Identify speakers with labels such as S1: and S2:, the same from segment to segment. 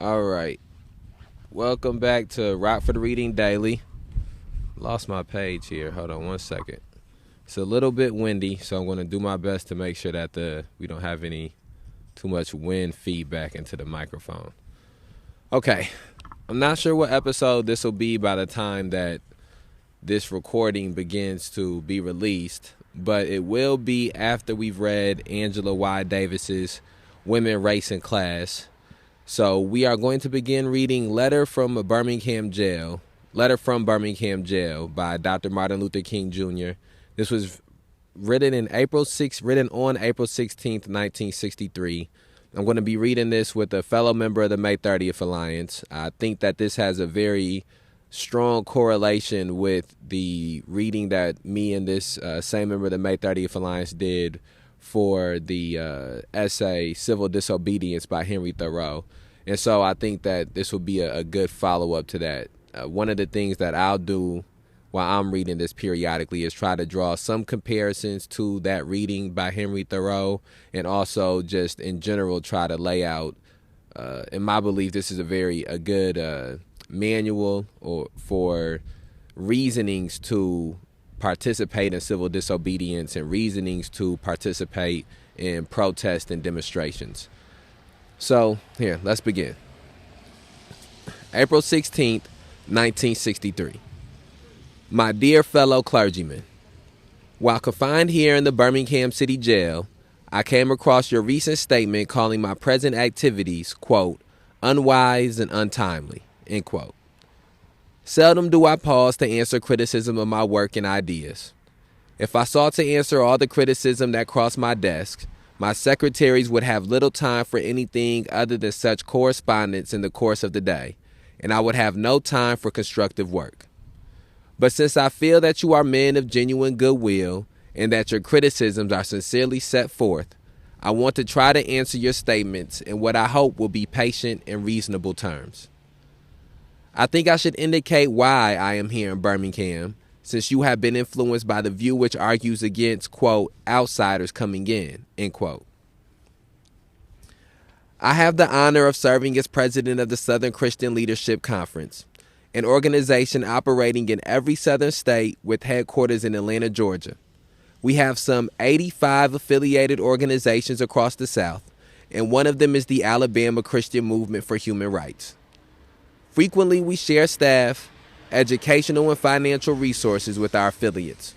S1: All right. Welcome back to Rockford Reading Daily. Lost my page here. Hold on one second. It's a little bit windy, so I'm going to do my best to make sure that we don't have any too much wind feedback into the microphone. Okay. I'm not sure what episode this will be by the time that this recording begins to be released, but it will be after we've read Angela Y. Davis's Women, Race, and Class. So we are going to begin reading Letter from Birmingham Jail by Dr. Martin Luther King Jr. This was written on April 16th, 1963. I'm going to be reading this with a fellow member of the May 30th Alliance. I think that this has a very strong correlation with the reading that me and this same member of the May 30th Alliance did for the essay Civil Disobedience by Henry Thoreau. And so I think that this will be a good follow-up to that. One of the things that I'll do while I'm reading this periodically is try to draw some comparisons to that reading by Henry Thoreau, and also just in general try to lay out, in my belief, this is a good manual for reasonings to participate in civil disobedience and reasonings to participate in protest and demonstrations. So, here, let's begin. April 16th, 1963. My dear fellow clergymen, while confined here in the Birmingham City Jail, I came across your recent statement calling my present activities, quote, unwise and untimely, end quote. Seldom do I pause to answer criticism of my work and ideas. If I sought to answer all the criticism that crossed my desk, my secretaries would have little time for anything other than such correspondence in the course of the day, and I would have no time for constructive work. But since I feel that you are men of genuine goodwill and that your criticisms are sincerely set forth, I want to try to answer your statements in what I hope will be patient and reasonable terms. I think I should indicate why I am here in Birmingham, since you have been influenced by the view which argues against, quote, outsiders coming in, end quote. I have the honor of serving as president of the Southern Christian Leadership Conference, an organization operating in every southern state with headquarters in Atlanta, Georgia. We have some 85 affiliated organizations across the South, and one of them is the Alabama Christian Movement for Human Rights. Frequently, we share staff, educational and financial resources with our affiliates.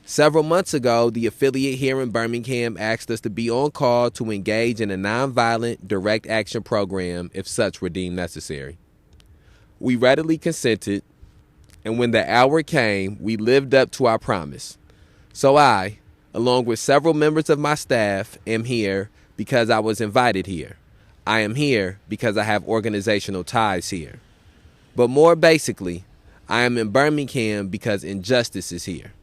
S1: Several months ago, the affiliate here in Birmingham asked us to be on call to engage in a nonviolent direct action program if such were deemed necessary. We readily consented, and when the hour came, we lived up to our promise. So I, along with several members of my staff, am here because I was invited here. I am here because I have organizational ties here. But more basically, I am in Birmingham because injustice is here.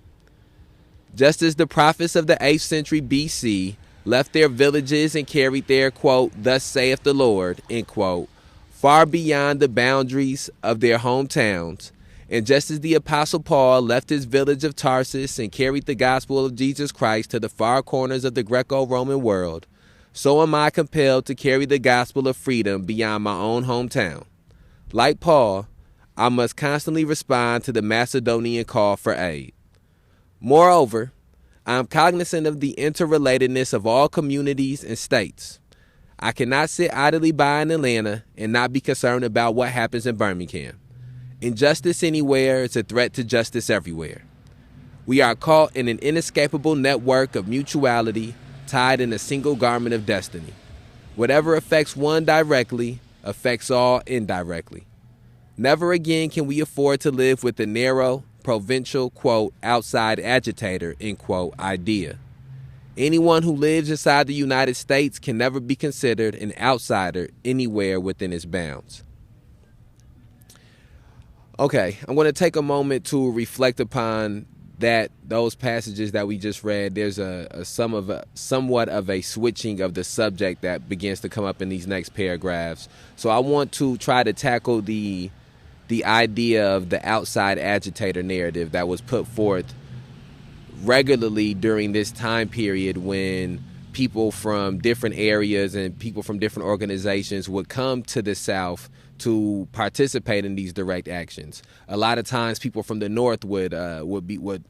S1: Just as the prophets of the 8th century BC left their villages and carried their, quote, thus saith the Lord, end quote, far beyond the boundaries of their hometowns, and just as the Apostle Paul left his village of Tarsus and carried the gospel of Jesus Christ to the far corners of the Greco-Roman world, so am I compelled to carry the gospel of freedom beyond my own hometown. Like Paul, I must constantly respond to the Macedonian call for aid. Moreover, I am cognizant of the interrelatedness of all communities and states. I cannot sit idly by in Atlanta and not be concerned about what happens in Birmingham. Injustice anywhere is a threat to justice everywhere. We are caught in an inescapable network of mutuality, tied in a single garment of destiny. Whatever affects one directly affects all indirectly. Never again can we afford to live with the narrow, provincial, quote, outside agitator, end quote, idea. Anyone who lives inside the United States can never be considered an outsider anywhere within its bounds. Okay, I'm going to take a moment to reflect upon those passages that we just read. There's somewhat of a switching of the subject that begins to come up in these next paragraphs. So I want to try to tackle the idea of the outside agitator narrative that was put forth regularly during this time period when people from different areas and people from different organizations would come to the South to participate in these direct actions. A lot of times, people from the North would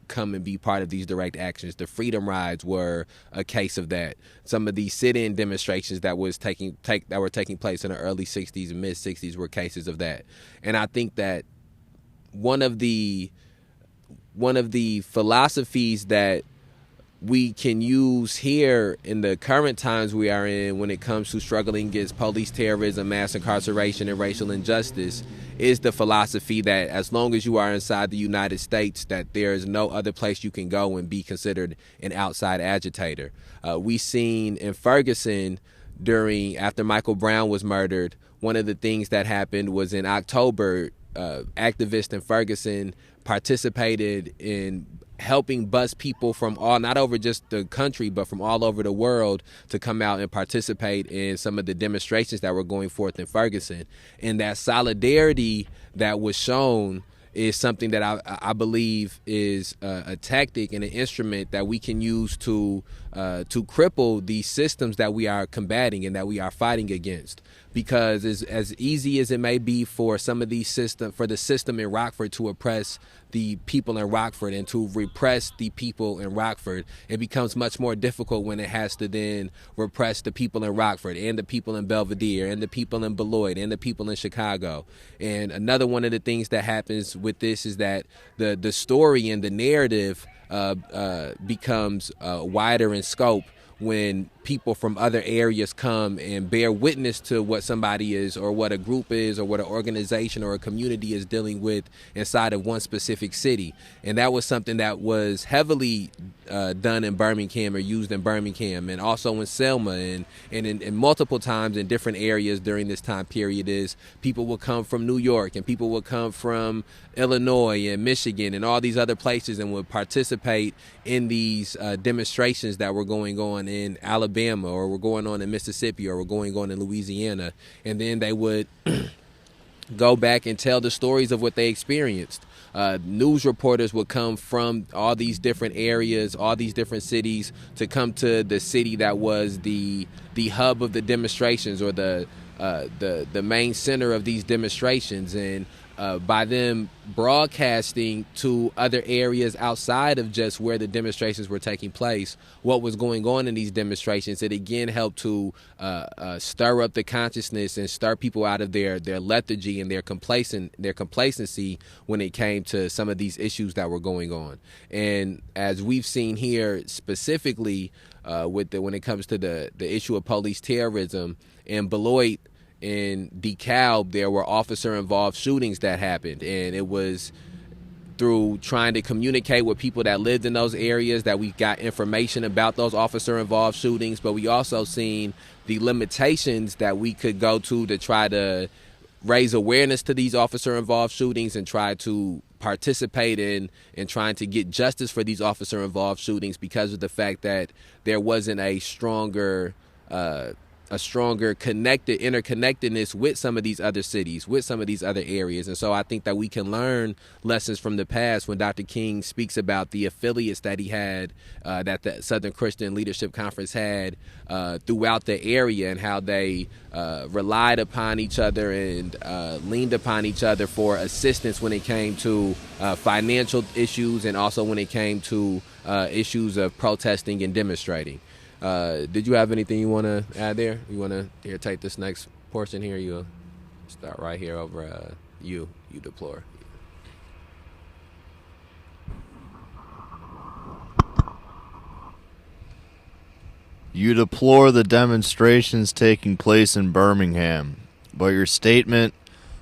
S1: come and be part of these direct actions. The Freedom Rides were a case of that. Some of these sit-in demonstrations that were taking place in the early '60s and mid '60s were cases of that. And I think that one of the philosophies that we can use here in the current times we are in when it comes to struggling against police terrorism, mass incarceration, and racial injustice is the philosophy that as long as you are inside the United States, that there is no other place you can go and be considered an outside agitator. We seen in Ferguson after Michael Brown was murdered, one of the things that happened was in October, activists in Ferguson participated in helping bus people from not over just the country, but from all over the world to come out and participate in some of the demonstrations that were going forth in Ferguson. And that solidarity that was shown is something that I believe is a tactic and an instrument that we can use to cripple these systems that we are combating and that we are fighting against. Because as easy as it may be for some of these for the system in Rockford to oppress the people in Rockford and to repress the people in Rockford, it becomes much more difficult when it has to then repress the people in Rockford and the people in Belvedere and the people in Beloit and the people in Chicago. And another one of the things that happens with this is that the story and the narrative becomes wider in scope when people from other areas come and bear witness to what somebody is or what a group is or what an organization or a community is dealing with inside of one specific city. And that was something that was heavily done in Birmingham or used in Birmingham and also in Selma and in multiple times in different areas during this time period is people will come from New York and people will come from Illinois and Michigan and all these other places and would participate in these demonstrations that were going on in Alabama or were going on in Mississippi or were going on in Louisiana. And then they would go back and tell the stories of what they experienced. News reporters would come from all these different areas, all these different cities to come to the city that was the hub of the demonstrations or the main center of these demonstrations. And by them broadcasting to other areas outside of just where the demonstrations were taking place, what was going on in these demonstrations, it again helped to stir up the consciousness and stir people out of their lethargy and their complacency when it came to some of these issues that were going on. And as we've seen here specifically when it comes to the issue of police terrorism in Beloit, in DeKalb, there were officer-involved shootings that happened, and it was through trying to communicate with people that lived in those areas that we got information about those officer-involved shootings, but we also seen the limitations that we could go to try to raise awareness to these officer-involved shootings and try to participate in trying to get justice for these officer-involved shootings because of the fact that there wasn't a stronger interconnectedness with some of these other cities, with some of these other areas. And so I think that we can learn lessons from the past when Dr. King speaks about the affiliates that he had, that the Southern Christian Leadership Conference had throughout the area and how they relied upon each other and leaned upon each other for assistance when it came to financial issues and also when it came to issues of protesting and demonstrating. Did you have anything you want to add there? You want to take this next portion here? You'll start right here over you deplore.
S2: You deplore the demonstrations taking place in Birmingham, but your statement,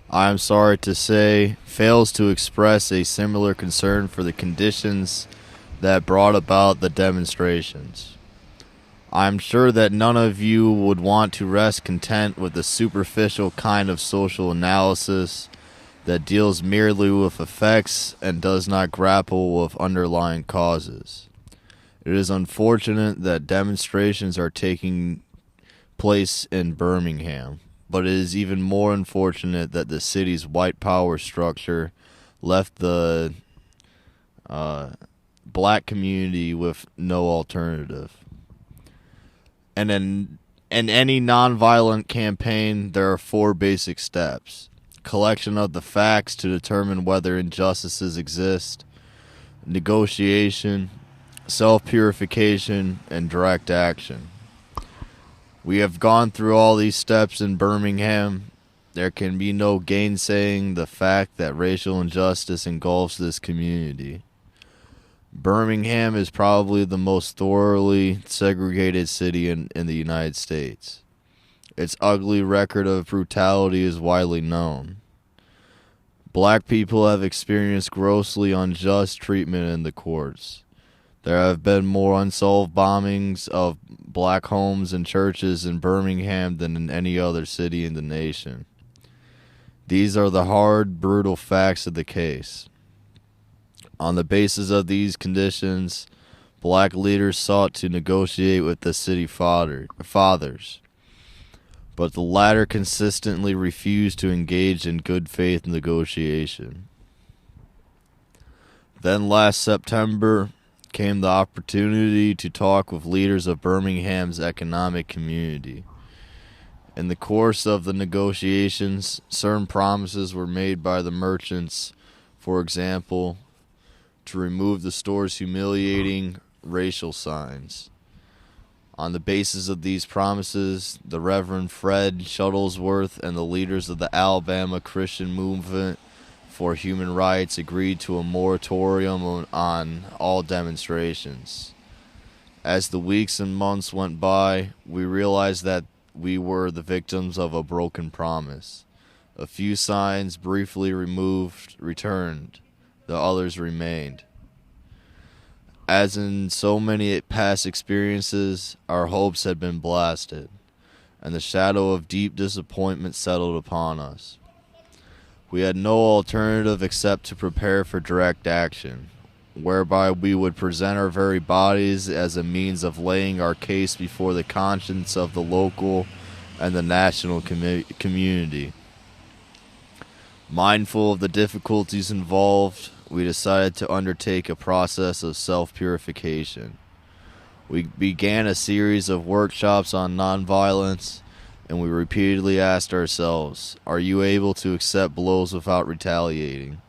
S2: I am sorry to say, fails to express a similar concern for the conditions that brought about the demonstrations. I'm sure that none of you would want to rest content with the superficial kind of social analysis that deals merely with effects and does not grapple with underlying causes. It is unfortunate that demonstrations are taking place in Birmingham, but it is even more unfortunate that the city's white power structure left the black community with no alternative. And in any nonviolent campaign, there are 4 basic steps: collection of the facts to determine whether injustices exist, negotiation, self-purification, and direct action. We have gone through all these steps in Birmingham. There can be no gainsaying the fact that racial injustice engulfs this community. Birmingham is probably the most thoroughly segregated city in the United States. Its ugly record of brutality is widely known. Black people have experienced grossly unjust treatment in the courts. There have been more unsolved bombings of black homes and churches in Birmingham than in any other city in the nation. These are the hard, brutal facts of the case. On the basis of these conditions, black leaders sought to negotiate with the city fathers, but the latter consistently refused to engage in good faith negotiation. Then last September came the opportunity to talk with leaders of Birmingham's economic community. In the course of the negotiations, certain promises were made by the merchants, for example, to remove the store's humiliating racial signs. On the basis of these promises, the Reverend Fred Shuttlesworth and the leaders of the Alabama Christian Movement for Human Rights agreed to a moratorium on all demonstrations. As the weeks and months went by, we realized that we were the victims of a broken promise. A few signs briefly removed returned. The others remained. As in so many past experiences, our hopes had been blasted, and the shadow of deep disappointment settled upon us. We had no alternative except to prepare for direct action, whereby we would present our very bodies as a means of laying our case before the conscience of the local and the national community. Mindful of the difficulties involved, we decided to undertake a process of self-purification. We began a series of workshops on nonviolence, and we repeatedly asked ourselves, are you able to accept blows without retaliating?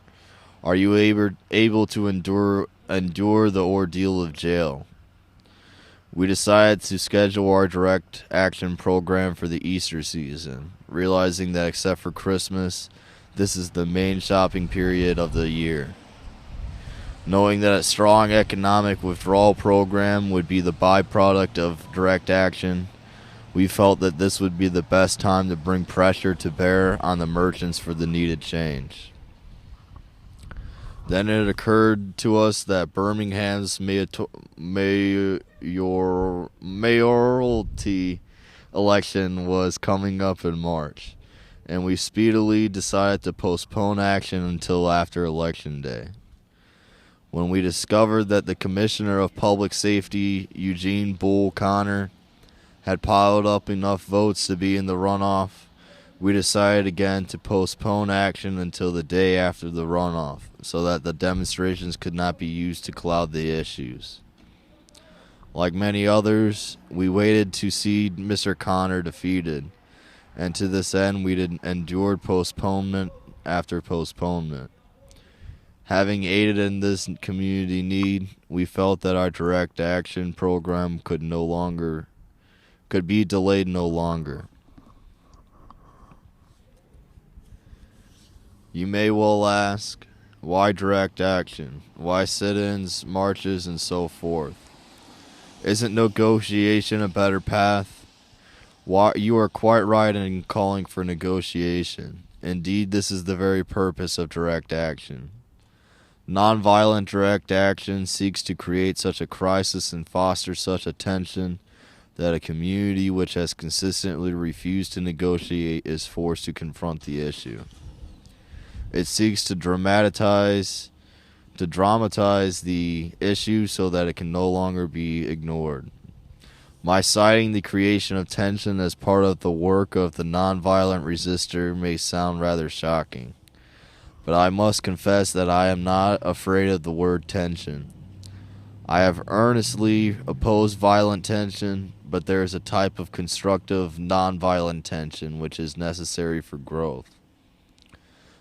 S2: Are you able to endure the ordeal of jail? We decided to schedule our direct action program for the Easter season, realizing that except for Christmas, this is the main shopping period of the year. Knowing that a strong economic withdrawal program would be the byproduct of direct action, we felt that this would be the best time to bring pressure to bear on the merchants for the needed change. Then it occurred to us that Birmingham's mayoralty election was coming up in March, and we speedily decided to postpone action until after Election Day. When we discovered that the Commissioner of Public Safety, Eugene Bull Connor, had piled up enough votes to be in the runoff, we decided again to postpone action until the day after the runoff, so that the demonstrations could not be used to cloud the issues. Like many others, we waited to see Mr. Connor defeated, and to this end we endured postponement after postponement. Having aided in this community need, we felt that our direct action program could be delayed no longer. You may well ask, why direct action? Why sit-ins, marches, and so forth? Isn't negotiation a better path? You are quite right in calling for negotiation. Indeed, this is the very purpose of direct action. Nonviolent direct action seeks to create such a crisis and foster such a tension that a community which has consistently refused to negotiate is forced to confront the issue. It seeks to dramatize the issue so that it can no longer be ignored. My citing the creation of tension as part of the work of the nonviolent resistor may sound rather shocking, but I must confess that I am not afraid of the word tension. I have earnestly opposed violent tension, but there is a type of constructive, nonviolent tension which is necessary for growth.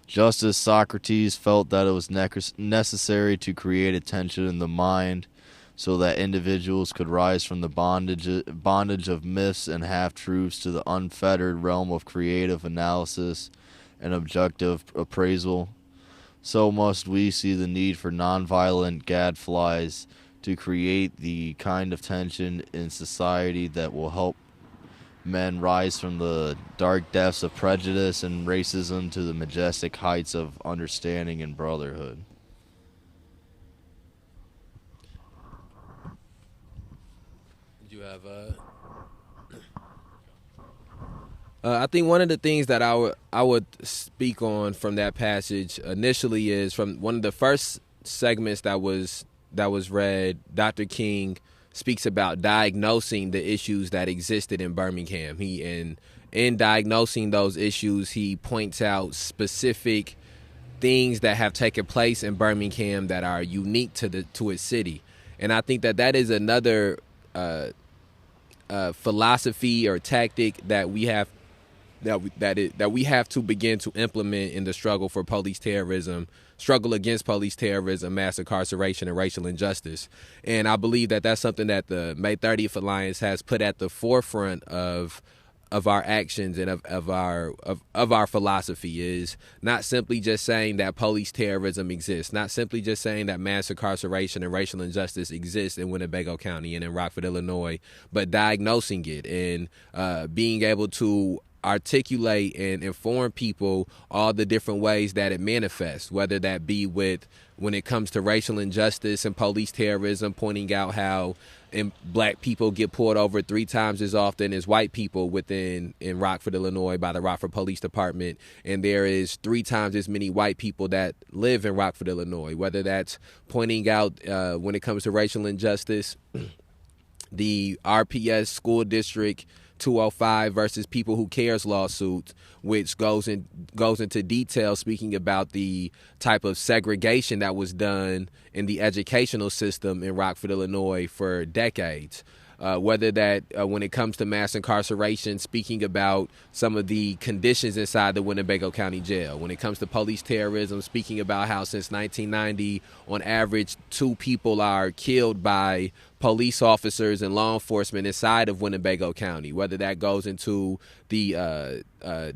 S2: Just as Socrates felt that it was necessary to create a tension in the mind so that individuals could rise from the bondage of myths and half-truths to the unfettered realm of creative analysis and objective appraisal, so must we see the need for nonviolent gadflies to create the kind of tension in society that will help men rise from the dark depths of prejudice and racism to the majestic heights of understanding and brotherhood.
S1: You have I think one of the things that I would speak on from that passage initially is from one of the first segments that was read. Dr. King speaks about diagnosing the issues that existed in Birmingham. In diagnosing those issues, he points out specific things that have taken place in Birmingham that are unique to its city, and I think that is another philosophy or tactic that we have that we have to begin to implement in the struggle against police terrorism, mass incarceration, and racial injustice. And I believe that that's something that the May 30th Alliance has put at the forefront of our actions and of our philosophy, is not simply just saying that police terrorism exists, not simply just saying that mass incarceration and racial injustice exists in Winnebago County and in Rockford, Illinois, but diagnosing it and being able to articulate and inform people all the different ways that it manifests, whether that be when it comes to racial injustice and police terrorism, pointing out how black people get pulled over 3 times as often as white people in Rockford, Illinois by the Rockford Police Department, and there is 3 times as many white people that live in Rockford, Illinois, whether that's pointing out when it comes to racial injustice, the RPS school district 205 versus People Who Cares lawsuit, which goes into detail speaking about the type of segregation that was done in the educational system in Rockford, Illinois for decades. Whether that when it comes to mass incarceration, speaking about some of the conditions inside the Winnebago County Jail. When it comes to police terrorism, speaking about how since 1990, on average, 2 people are killed by police officers and law enforcement inside of Winnebago County, whether that goes into the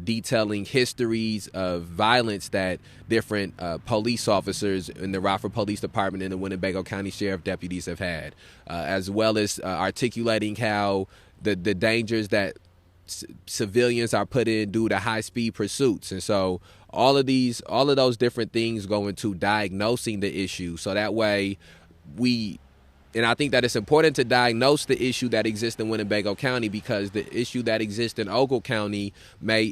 S1: detailing histories of violence that different police officers in the Rockford Police Department and the Winnebago County Sheriff deputies have had, as well as articulating how the dangers that civilians are put in due to high-speed pursuits. And so all of those different things go into diagnosing the issue, so that way and I think that it's important to diagnose the issue that exists in Winnebago County, because the issue that exists in Ogle County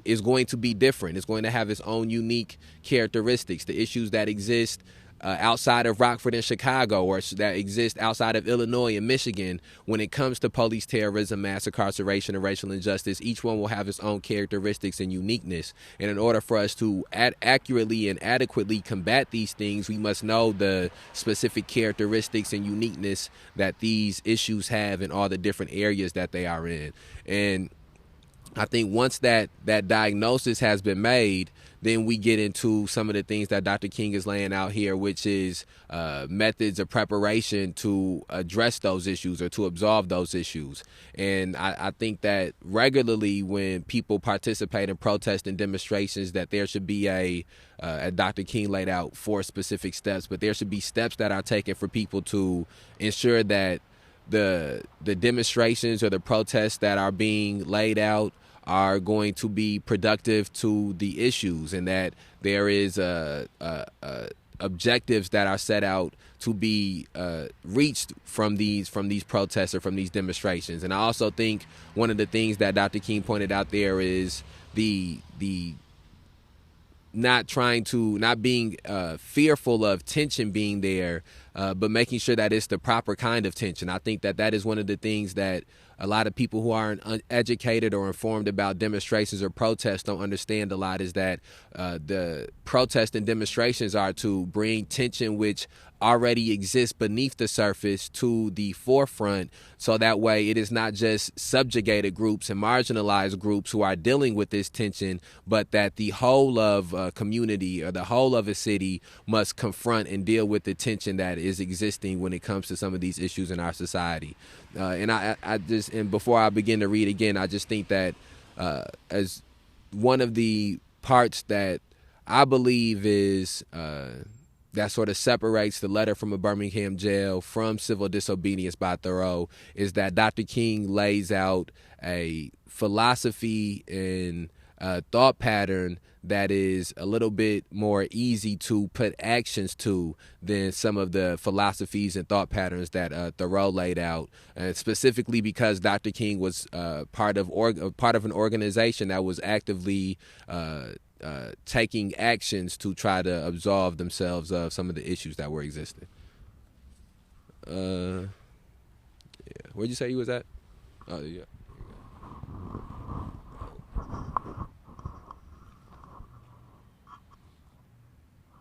S1: is going to be different. It's going to have its own unique characteristics. The issues that exist outside of Rockford and Chicago, or that exist outside of Illinois and Michigan, when it comes to police terrorism, mass incarceration, and racial injustice, each one will have its own characteristics and uniqueness. And in order for us to accurately and adequately combat these things, we must know the specific characteristics and uniqueness that these issues have in all the different areas that they are in. And I think once that diagnosis has been made, then we get into some of the things that Dr. King is laying out here, which is methods of preparation to address those issues or to absolve those issues. And I think that regularly when people participate in protests and demonstrations, that there should be Dr. King laid out 4 specific steps, but there should be steps that are taken for people to ensure that the demonstrations or the protests that are being laid out are going to be productive to the issues, and that there is objectives that are set out to be reached from these protests or from these demonstrations. And I also think one of the things that Dr. King pointed out there is the not being fearful of tension being there, but making sure that it's the proper kind of tension. I think that is one of the things that a lot of people who aren't educated or informed about demonstrations or protests don't understand a lot, is that the protests and demonstrations are to bring tension which already exists beneath the surface to the forefront, so that way it is not just subjugated groups and marginalized groups who are dealing with this tension, but that the whole of a community or the whole of a city must confront and deal with the tension that is existing when it comes to some of these issues in our society. And before I begin to read again, I just think that as one of the parts that I believe is that sort of separates the Letter from a Birmingham Jail from Civil Disobedience by Thoreau is that Dr. King lays out a philosophy and thought pattern that is a little bit more easy to put actions to than some of the philosophies and thought patterns that Thoreau laid out, specifically because Dr. King was part of an organization that was actively taking actions to try to absolve themselves of some of the issues that were existing. Yeah. Where'd you say you was at? Oh, yeah.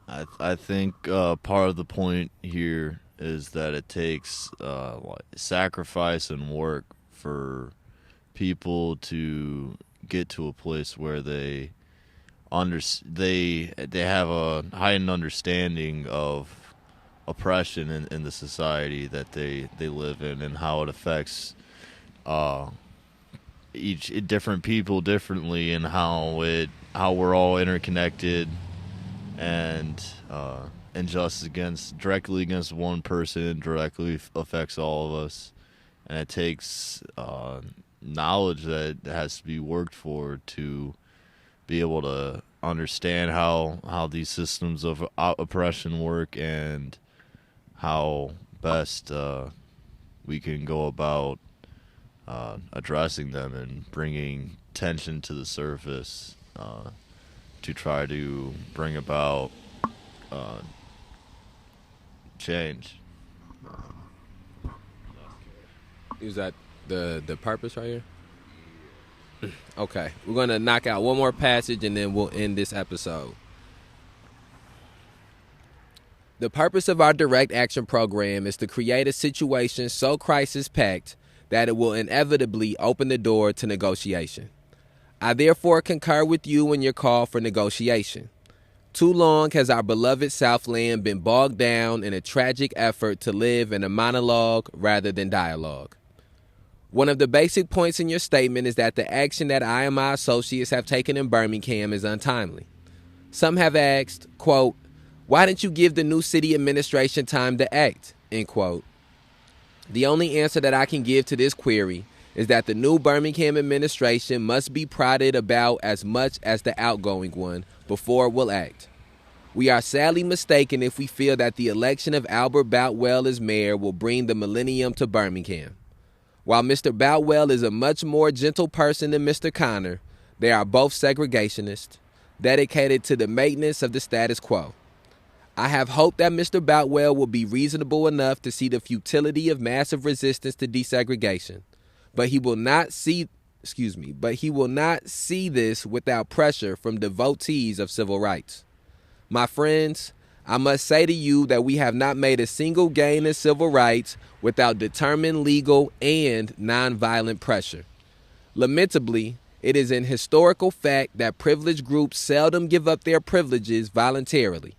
S2: I think part of the point here is that it takes sacrifice and work for people to get to a place where they have a heightened understanding of oppression in the society that they live in, and how it affects each different people differently, and how we're all interconnected, and injustice directly against one person directly affects all of us, and it takes knowledge that has to be worked for to be able to understand how these systems of oppression work, and how best we can go about addressing them and bringing tension to the surface to try to bring about change.
S1: Is that the purpose right here? Okay, we're going to knock out one more passage and then we'll end this episode. The purpose of our direct action program is to create a situation so crisis-packed that it will inevitably open the door to negotiation. I therefore concur with you in your call for negotiation. Too long has our beloved Southland been bogged down in a tragic effort to live in a monologue rather than dialogue. One of the basic points in your statement is that the action that I and my associates have taken in Birmingham is untimely. Some have asked, quote, why didn't you give the new city administration time to act, end quote. The only answer that I can give to this query is that the new Birmingham administration must be prodded about as much as the outgoing one before it will act. We are sadly mistaken if we feel that the election of Albert Boutwell as mayor will bring the millennium to Birmingham. While Mr. Boutwell is a much more gentle person than Mr. Connor, they are both segregationists, dedicated to the maintenance of the status quo. I have hope that Mr. Boutwell will be reasonable enough to see the futility of massive resistance to desegregation, but he will not see this without pressure from devotees of civil rights. My friends, I must say to you that we have not made a single gain in civil rights without determined legal and nonviolent pressure. Lamentably, it is an historical fact that privileged groups seldom give up their privileges voluntarily.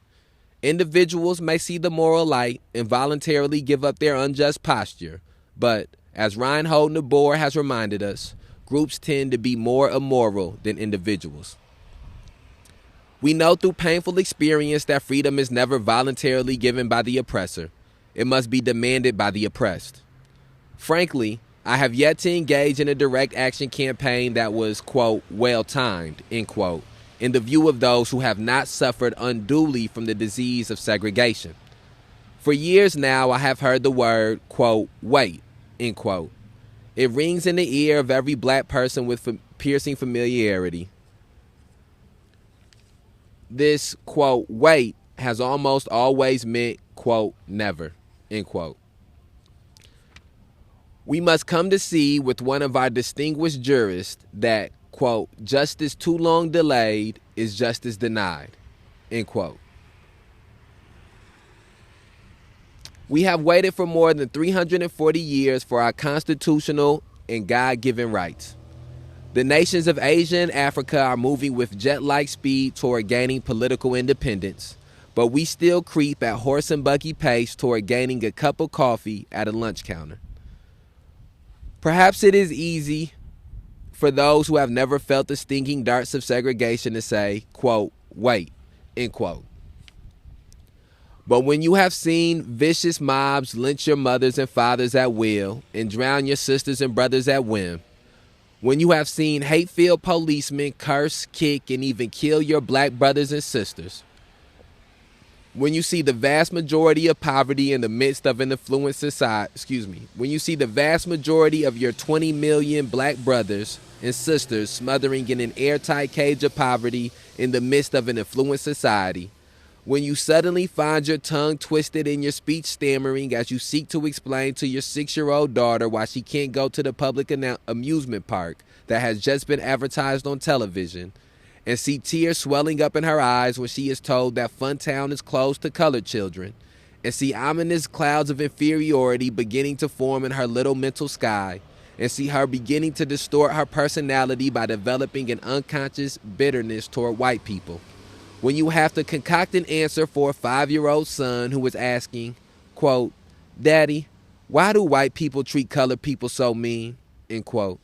S1: Individuals may see the moral light and voluntarily give up their unjust posture, but, as Reinhold Niebuhr has reminded us, groups tend to be more immoral than individuals. We know through painful experience that freedom is never voluntarily given by the oppressor. It must be demanded by the oppressed. Frankly, I have yet to engage in a direct action campaign that was, quote, well-timed, end quote, in the view of those who have not suffered unduly from the disease of segregation. For years now, I have heard the word, quote, wait, end quote. It rings in the ear of every black person with piercing familiarity. This, quote, wait has almost always meant, quote, never, end quote. We must come to see with one of our distinguished jurists that, quote, justice too long delayed is justice denied, end quote. We have waited for more than 340 years for our constitutional and God-given rights. The nations of Asia and Africa are moving with jet-like speed toward gaining political independence, but we still creep at horse and buggy pace toward gaining a cup of coffee at a lunch counter. Perhaps it is easy for those who have never felt the stinging darts of segregation to say, quote, wait, end quote. But when you have seen vicious mobs lynch your mothers and fathers at will and drown your sisters and brothers at whim, when you have seen hate-filled policemen curse, kick, and even kill your black brothers and sisters, when you see the vast majority of poverty in the midst of an affluent society, when you see the vast majority of your 20 million black brothers and sisters smothering in an airtight cage of poverty in the midst of an affluent society, when you suddenly find your tongue twisted and your speech stammering as you seek to explain to your 6-year-old daughter why she can't go to the public amusement park that has just been advertised on television, and see tears swelling up in her eyes when she is told that Funtown is closed to colored children, and see ominous clouds of inferiority beginning to form in her little mental sky, and see her beginning to distort her personality by developing an unconscious bitterness toward white people. When you have to concoct an answer for a 5-year-old son who is asking, quote, Daddy, why do white people treat colored people so mean, end quote.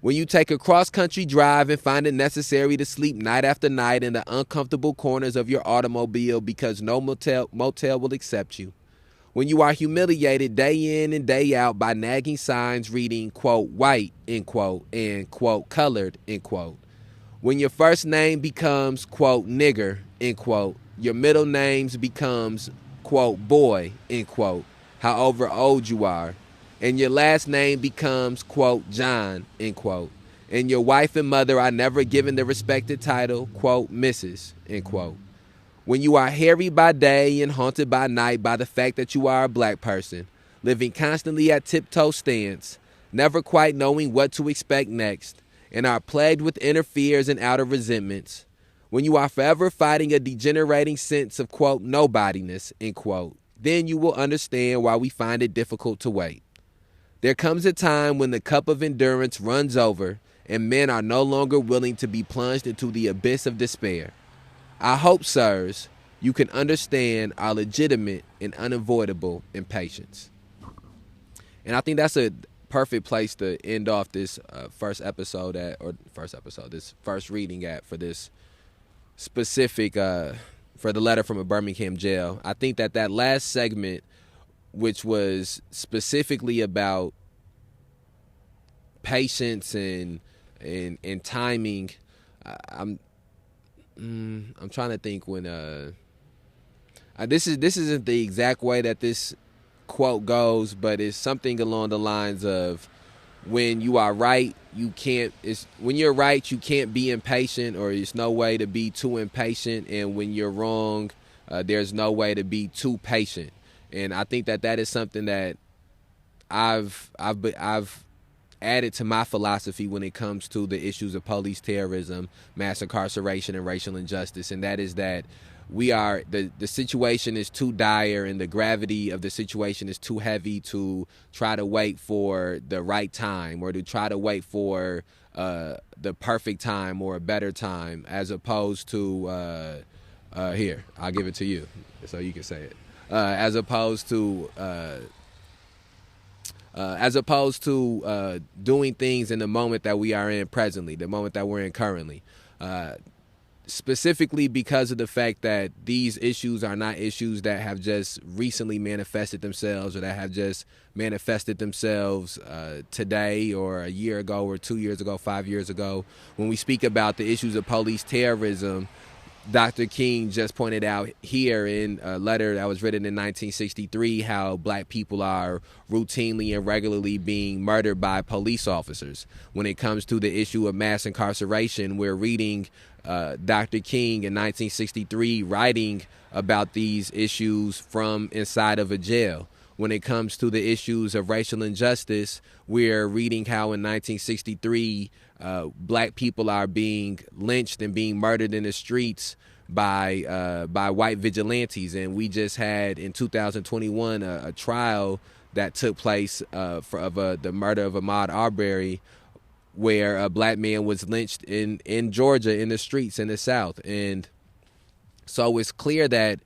S1: When you take a cross-country drive and find it necessary to sleep night after night in the uncomfortable corners of your automobile because no motel will accept you. When you are humiliated day in and day out by nagging signs reading, quote, white, end quote, and, quote, colored, end quote. When your first name becomes, quote, nigger, end quote, your middle names becomes, quote, boy, end quote, however old you are, and your last name becomes, quote, John, end quote, and your wife and mother are never given the respected title, quote, Mrs., end quote. When you are harried by day and haunted by night by the fact that you are a black person, living constantly at tiptoe stance, never quite knowing what to expect next, and are plagued with inner fears and outer resentments, when you are forever fighting a degenerating sense of, quote, nobodiness, end quote, then you will understand why we find it difficult to wait. There comes a time when the cup of endurance runs over and men are no longer willing to be plunged into the abyss of despair. I hope, sirs, you can understand our legitimate and unavoidable impatience. And I think that's a perfect place to end off this first reading at for this specific, for the letter from a Birmingham jail. I think that last segment, which was specifically about patience and timing, I'm trying to think when this isn't the exact way that this quote goes, but it's something along the lines of when you are right, when you're right, you can't be impatient, or there's no way to be too impatient, and when you're wrong, there's no way to be too patient. And I think that is something that I've added to my philosophy when it comes to the issues of police terrorism, mass incarceration, and racial injustice, and that is that the situation is too dire and the gravity of the situation is too heavy to try to wait for the right time or to try to wait for the perfect time or a better time, as opposed to here, I'll give it to you so you can say it. As opposed to doing things in the moment that we are in presently, the moment that we're in currently. Specifically because of the fact that these issues are not issues that have just recently manifested themselves or that have just manifested themselves today or a year ago or 2 years ago, 5 years ago. When we speak about the issues of police terrorism, Dr. King just pointed out here in a letter that was written in 1963 how black people are routinely and regularly being murdered by police officers. When it comes to the issue of mass incarceration, we're reading Dr. King in 1963 writing about these issues from inside of a jail. when it comes to the issues of racial injustice, we're reading how in 1963 black people are being lynched and being murdered in the streets by white vigilantes. And we just had in 2021 a trial that took place for the murder of Ahmaud Arbery, where a black man was lynched in Georgia in the streets in the South. And so it's clear that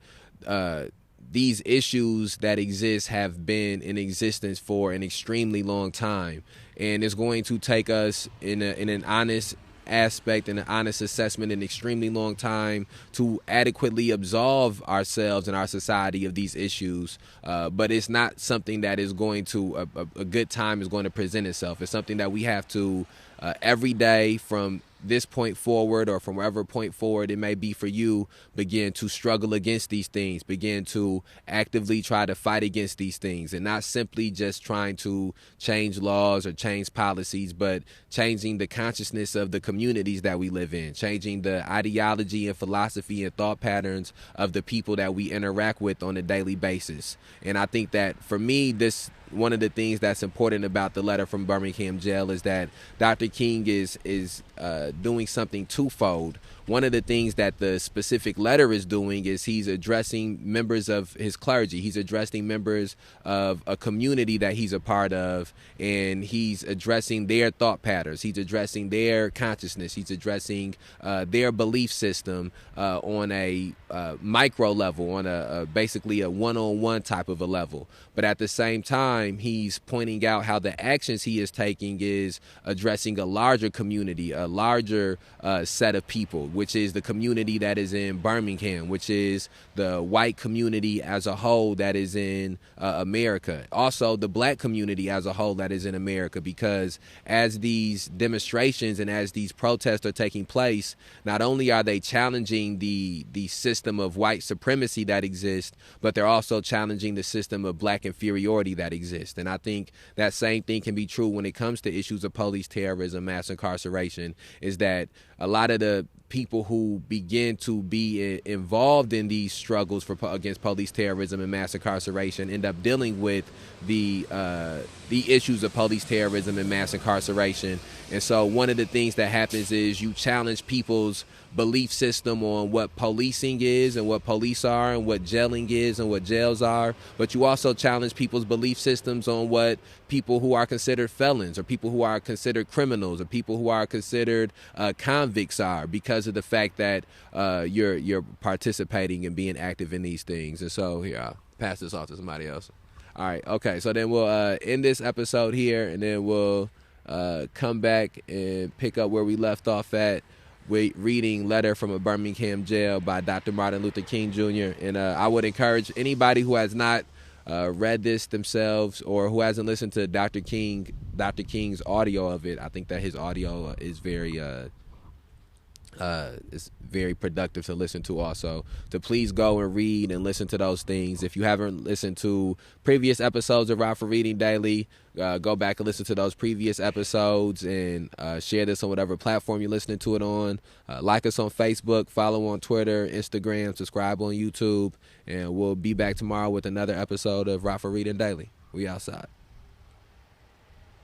S1: these issues that exist have been in existence for an extremely long time. And it's going to take us in an honest aspect and an honest assessment an extremely long time to adequately absolve ourselves and our society of these issues. But it's not something that is going to, a good time is going to present itself. It's something that we have to every day from this point forward, or from wherever point forward it may be for you, begin to struggle against these things, begin to actively try to fight against these things, and not simply just trying to change laws or change policies, but changing the consciousness of the communities that we live in, changing the ideology and philosophy and thought patterns of the people that we interact with on a daily basis. And I think that for me, one of the things that's important about the Letter from Birmingham Jail is that Dr. King is doing something twofold. One of the things that the specific letter is doing is he's addressing members of his clergy. He's addressing members of a community that he's a part of, and he's addressing their thought patterns. He's addressing their consciousness. He's addressing their belief system on a micro level, on a basically a one-on-one type of a level. But at the same time, he's pointing out how the actions he is taking is addressing a larger community, a larger set of people, which is the community that is in Birmingham, which is the white community as a whole that is in America. Also, the black community as a whole that is in America, because as these demonstrations and as these protests are taking place, not only are they challenging the system of white supremacy that exists, but they're also challenging the system of black inferiority that exists. And I think that same thing can be true when it comes to issues of police terrorism, mass incarceration, is that a lot of the people who begin to be involved in these struggles against police terrorism and mass incarceration end up dealing with the issues of police terrorism and mass incarceration. And so one of the things that happens is you challenge people's belief system on what policing is and what police are and what jailing is and what jails are, but you also challenge people's belief systems on what people who are considered felons or people who are considered criminals or people who are considered convicts are, because of the fact that you're participating and being active in these things. And so here, I'll pass this off to somebody else. All right, okay, so then we'll end this episode here, and then we'll come back and pick up where we left off at, reading Letter from a Birmingham Jail by Dr. Martin Luther King Jr. And I would encourage anybody who has not read this themselves or who hasn't listened to Dr. King's audio of it. I think that his audio is very productive to listen to also, to please go and read and listen to those things. If you haven't listened to previous episodes of Rockford Reading Daily, go back and listen to those previous episodes, and share this on whatever platform you're listening to it on. Like us on Facebook, follow on Twitter, Instagram, subscribe on YouTube, and we'll be back tomorrow with another episode of Rockford Reading Daily. We outside.